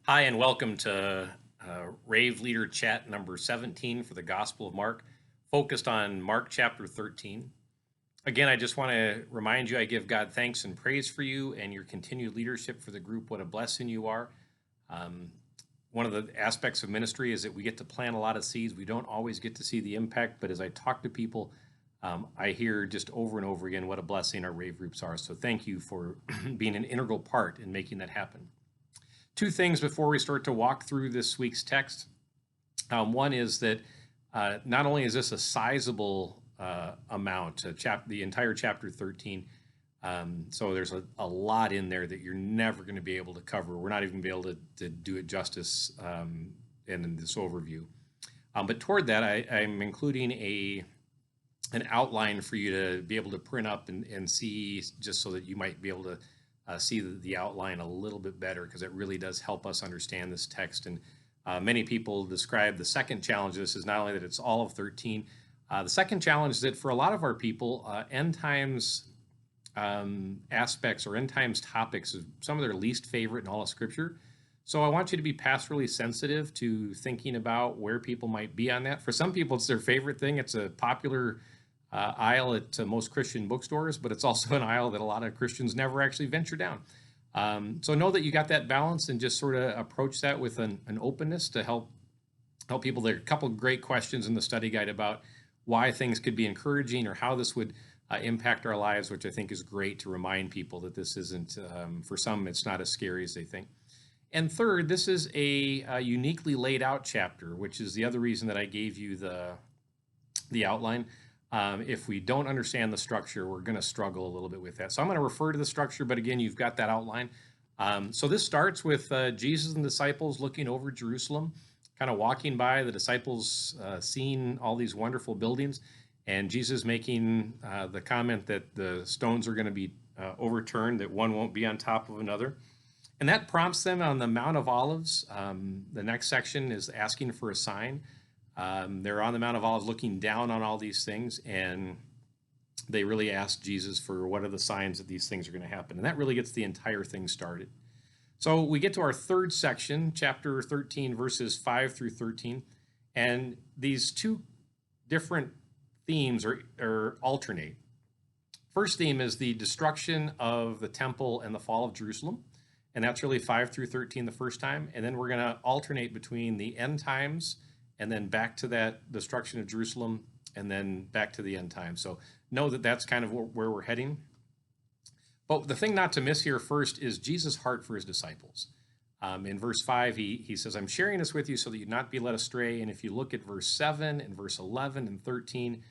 Hi, and welcome to RAVE Leader Chat number 17 for the Gospel of Mark, focused on Mark chapter 13. Again, I just want to remind you I give God thanks and praise for you and your continued leadership for the group. What a blessing you are. Um, One of the aspects of ministry is that we get to plant a lot of seeds. We don't always get to see the impact, but as I talk to people, I hear just over and over again what a blessing our RAVE groups are. So thank you for being an integral part in making that happen. Two things before we start to walk through this week's text. One is that not only is this a sizable amount, the entire chapter 13, so there's a lot in there that you're never going to be able to cover. We're not even going to be able to do it justice in this overview. But toward that, I'm including an outline for you to be able to print up and see, just so that you might be able to see the outline a little bit better, because it really does help us understand this text. And many people describe the second challenge of this is not only that it's all of 13. The second challenge is that for a lot of our people, end times aspects or end times topics is some of their least favorite in all of Scripture. So I want you to be pastorally sensitive to thinking about where people might be on that. For some people, it's their favorite thing. It's a popular aisle at most Christian bookstores, but it's also an aisle that a lot of Christians never actually venture down. So know that you got that balance, and just sort of approach that with an openness to help people. There are a couple of great questions in the study guide about why things could be encouraging or how this would impact our lives, which I think is great to remind people that this isn't, for some, it's not as scary as they think. And third, this is a uniquely laid out chapter, which is the other reason that I gave you the outline. If we don't understand the structure, we're going to struggle a little bit with that. So I'm going to refer to the structure, but again, you've got that outline. So this starts with Jesus and disciples looking over Jerusalem, kind of walking by, the disciples seeing all these wonderful buildings, and Jesus making the comment that the stones are going to be overturned, that one won't be on top of another. And that prompts them on the Mount of Olives. The next section is asking for a sign. They're on the Mount of Olives looking down on all these things, and they really ask Jesus for what are the signs that these things are going to happen. And that really gets the entire thing started. So we get to our third section, chapter 13, verses 5 through 13. And these two different themes are alternate. First theme is the destruction of the temple and the fall of Jerusalem. And that's really 5 through 13 the first time. And then we're going to alternate between the end times and then back to that destruction of Jerusalem, and then back to the end times. So know that that's kind of where we're heading. But the thing not to miss here first is Jesus' heart for his disciples. In verse 5, he says, I'm sharing this with you so that you not be led astray. And if you look at verse 7 and verse 11 and 13,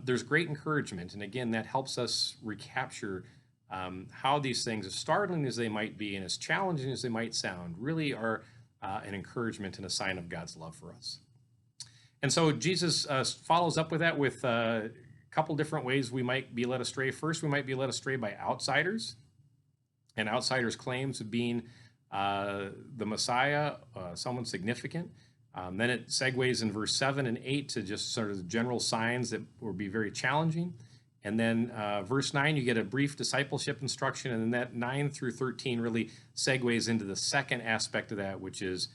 there's great encouragement. And again, that helps us recapture how these things, as startling as they might be and as challenging as they might sound, really are an encouragement and a sign of God's love for us. And so Jesus follows up with that with a couple different ways we might be led astray. First, we might be led astray by outsiders, and outsiders' claims of being the Messiah, someone significant. Then it segues in verse 7 and 8 to just sort of the general signs that will be very challenging. And then verse 9, you get a brief discipleship instruction. And then that 9 through 13 really segues into the second aspect of that, which is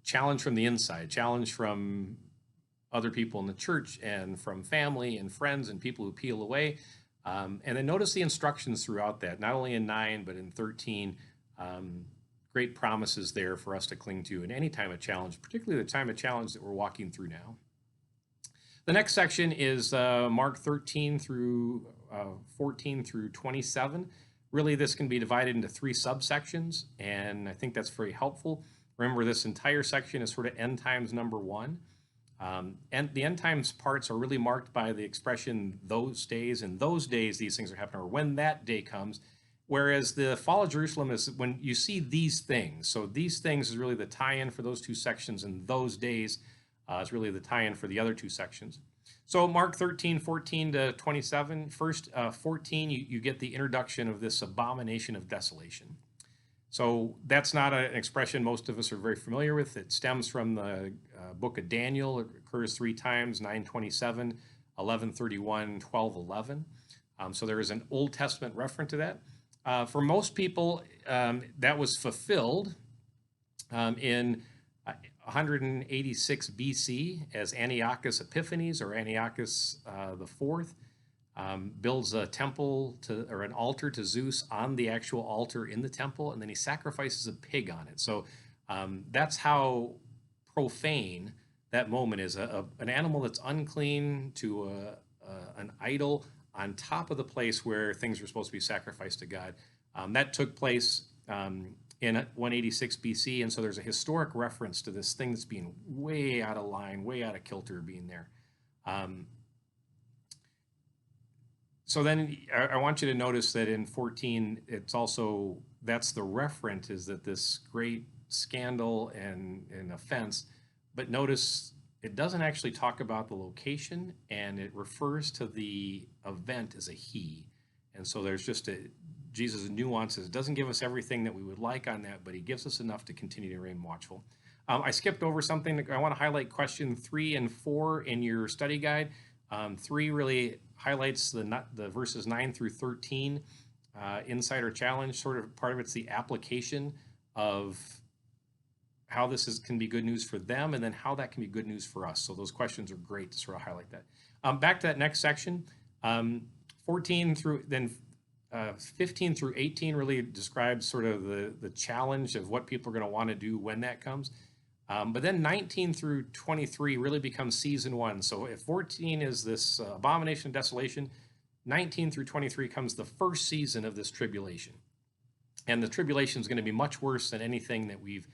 challenge from the inside, challenge from other people in the church and from family and friends and people who peel away. And then notice the instructions throughout that, not only in 9, but in 13. Great promises there for us to cling to in any time of challenge, particularly the time of challenge that we're walking through now. The next section is Mark 13 through 14 through 27. Really, this can be divided into 3 subsections, and I think that's very helpful. Remember, this entire section is sort of end times number 1. And the end times parts are really marked by the expression those days, and those days these things are happening, or when that day comes. Whereas the fall of Jerusalem is when you see these things. So these things is really the tie-in for those 2 sections, and those days is really the tie-in for the other 2 sections. So Mark 13, 14 to 27. First, 14, you get the introduction of this abomination of desolation. So that's not an expression most of us are very familiar with. It stems from the book of Daniel. It occurs 3 times, 9:27, 11:31, 12:11. So there is an Old Testament reference to that. For most people, that was fulfilled In 186 BC, as Antiochus Epiphanes, or Antiochus the Fourth, builds a temple to, or an altar to Zeus on the actual altar in the temple, and then he sacrifices a pig on it. So that's how profane that moment is. An animal that's unclean to an idol on top of the place where things were supposed to be sacrificed to God. That took place in 186 BC, and so there's a historic reference to this thing that's being way out of line, way out of kilter being there. So then I want you to notice that in 14, it's also, that's the referent, is that this great scandal and offense, but notice it doesn't actually talk about the location, and it refers to the event as a he. And so there's just Jesus' nuances. It doesn't give us everything that we would like on that, but he gives us enough to continue to remain watchful. I skipped over something. I want to highlight question 3 and 4 in your study guide. 3 really highlights the verses 9 through 13 insider challenge. Sort of part of it's the application of how this can be good news for them, and then how that can be good news for us. So those questions are great to sort of highlight that. Back to that next section, 14 through then 15 through 18 really describes sort of the challenge of what people are going to want to do when that comes. But then 19 through 23 really becomes season 1. So if 14 is this abomination of desolation, 19 through 23 comes the first season of this tribulation. And the tribulation is going to be much worse than anything that we've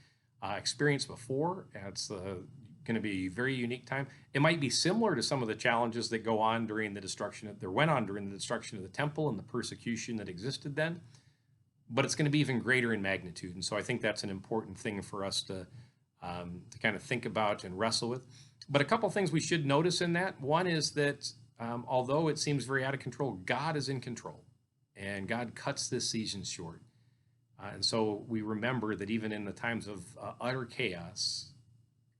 experienced before. It's going to be a very unique time. It might be similar to some of the challenges that go on during the destruction, that went on during the destruction of the temple and the persecution that existed then. But it's going to be even greater in magnitude. And so I think that's an important thing for us to kind of think about and wrestle with. But a couple things we should notice in that. One is that although it seems very out of control, God is in control, and God cuts this season short. And so we remember that even in the times of utter chaos,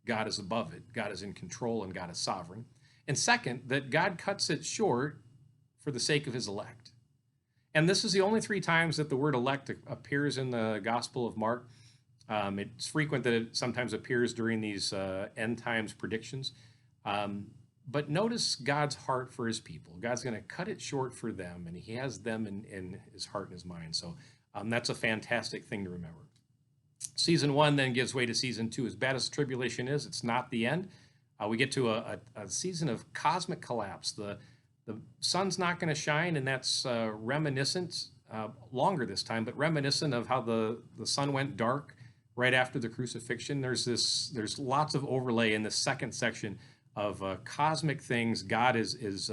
God is above it, God is in control, and God is sovereign. And second, that God cuts it short for the sake of his elect. And this is the only 3 times that the word elect appears in the Gospel of Mark. It's frequent that it sometimes appears during these end times predictions. But notice God's heart for his people. God's going to cut it short for them, and he has them in his heart and his mind. So that's a fantastic thing to remember. Season 1 then gives way to season 2. As bad as tribulation is, it's not the end. We get to a season of cosmic collapse. The sun's not going to shine, and that's reminiscent, longer this time, but reminiscent of how the sun went dark right after the crucifixion. There's lots of overlay in the second section of cosmic things. God is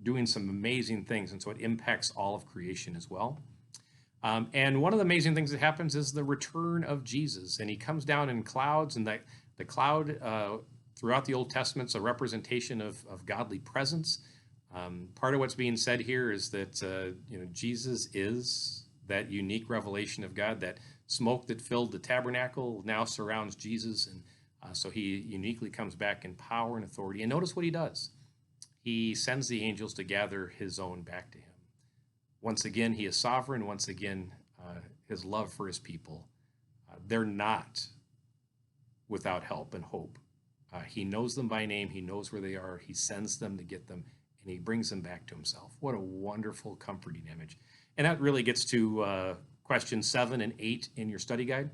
doing some amazing things, and so it impacts all of creation as well. And one of the amazing things that happens is the return of Jesus, and he comes down in clouds, and the cloud throughout the Old Testament is a representation of godly presence. Part of what's being said here is that Jesus is that unique revelation of God. That smoke that filled the tabernacle now surrounds Jesus, and so he uniquely comes back in power and authority. And notice what he does. He sends the angels to gather his own back to him. Once again, he is sovereign. Once again, his love for his people. They're not without help and hope. He knows them by name. He knows where they are. He sends them to get them, and he brings them back to himself. What a wonderful, comforting image. And that really gets to questions 7 and 8 in your study guide.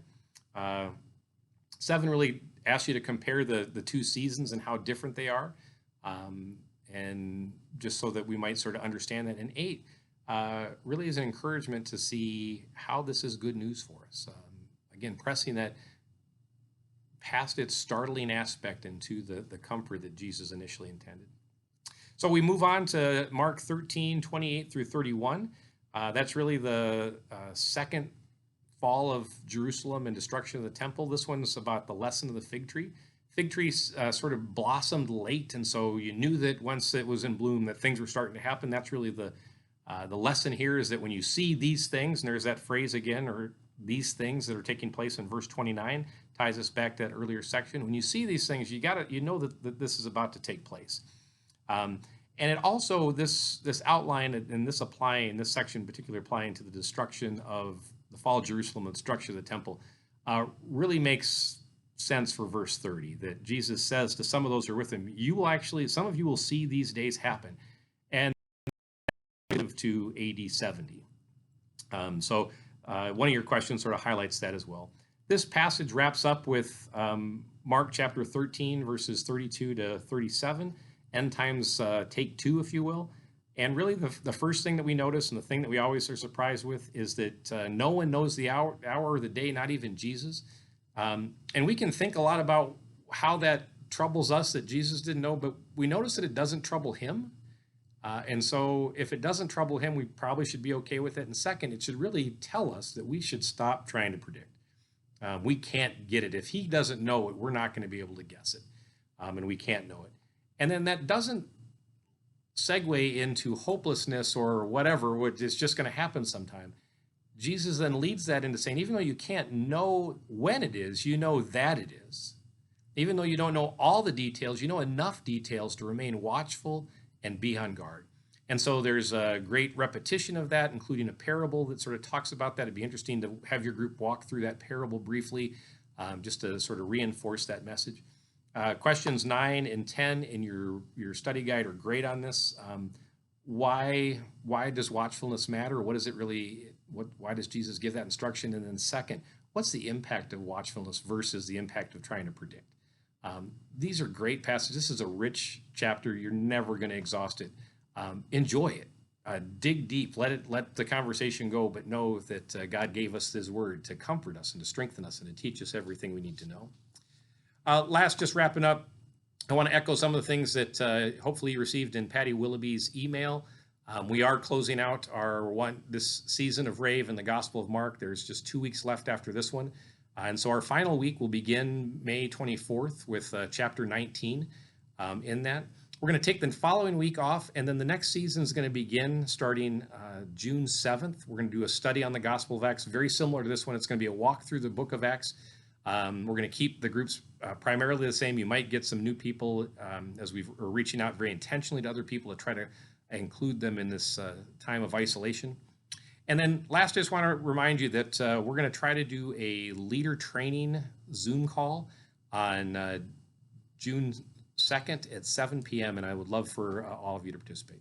7 really asks you to compare the 2 seasons and how different they are, and just so that we might sort of understand that. And 8 really is an encouragement to see how this is good news for us. Again, pressing that past its startling aspect into the comfort that Jesus initially intended. So we move on to Mark 13, 28 through 31. That's really the second fall of Jerusalem and destruction of the temple. This one's about the lesson of the fig tree. Fig tree sort of blossomed late, and so you knew that once it was in bloom that things were starting to happen. That's really the lesson here, is that when you see these things, and there's that phrase again, or these things that are taking place in verse 29, ties us back to that earlier section. When you see these things, you know that this is about to take place. And it also, this outline and this section in particular applying to the destruction of the fall of Jerusalem and the destruction of the temple, really makes sense for verse 30, that Jesus says to some of those who are with him, some of you will see these days happen. And to AD 70. One of your questions sort of highlights that as well. This passage wraps up with Mark chapter 13, verses 32 to 37, end times take two, if you will. And really the first thing that we notice, and the thing that we always are surprised with, is that no one knows the hour or the day, not even Jesus. And we can think a lot about how that troubles us that Jesus didn't know, but we notice that it doesn't trouble him. And so if it doesn't trouble him, we probably should be okay with it. And second, it should really tell us that we should stop trying to predict. We can't get it. If he doesn't know it, we're not going to be able to guess it. And we can't know it. And then that doesn't segue into hopelessness or whatever, which is just going to happen sometime. Jesus then leads that into saying, even though you can't know when it is, you know that it is. Even though you don't know all the details, you know enough details to remain watchful and be on guard. And so there's a great repetition of that, including a parable that sort of talks about that. It'd be interesting to have your group walk through that parable briefly, just to sort of reinforce that message. Questions 9 and 10 in your study guide are great on this. Why does watchfulness matter? What does it really, why does Jesus give that instruction? And then second, what's the impact of watchfulness versus the impact of trying to predict? These are great passages. This is a rich chapter. You're never going to exhaust it. Enjoy it. Dig deep. Let the conversation go, but know that God gave us his word to comfort us and to strengthen us and to teach us everything we need to know. Last, just wrapping up, I want to echo some of the things that hopefully you received in Patty Willoughby's email. We are closing out this season of RAVE in the Gospel of Mark. There's just 2 weeks left after this one. And so our final week will begin May 24th with chapter 19 in that. We're going to take the following week off, and then the next season is going to begin starting June 7th. We're going to do a study on the Gospel of Acts, very similar to this one. It's going to be a walk through the book of Acts. We're going to keep the groups primarily the same. You might get some new people as we're reaching out very intentionally to other people to try to include them in this time of isolation. And then last, I just want to remind you that we're going to try to do a leader training Zoom call on June 2nd at 7 p.m. And I would love for all of you to participate.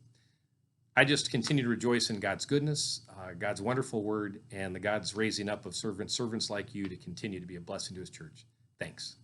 I just continue to rejoice in God's goodness, God's wonderful word, and the God's raising up of servants like you to continue to be a blessing to his church. Thanks.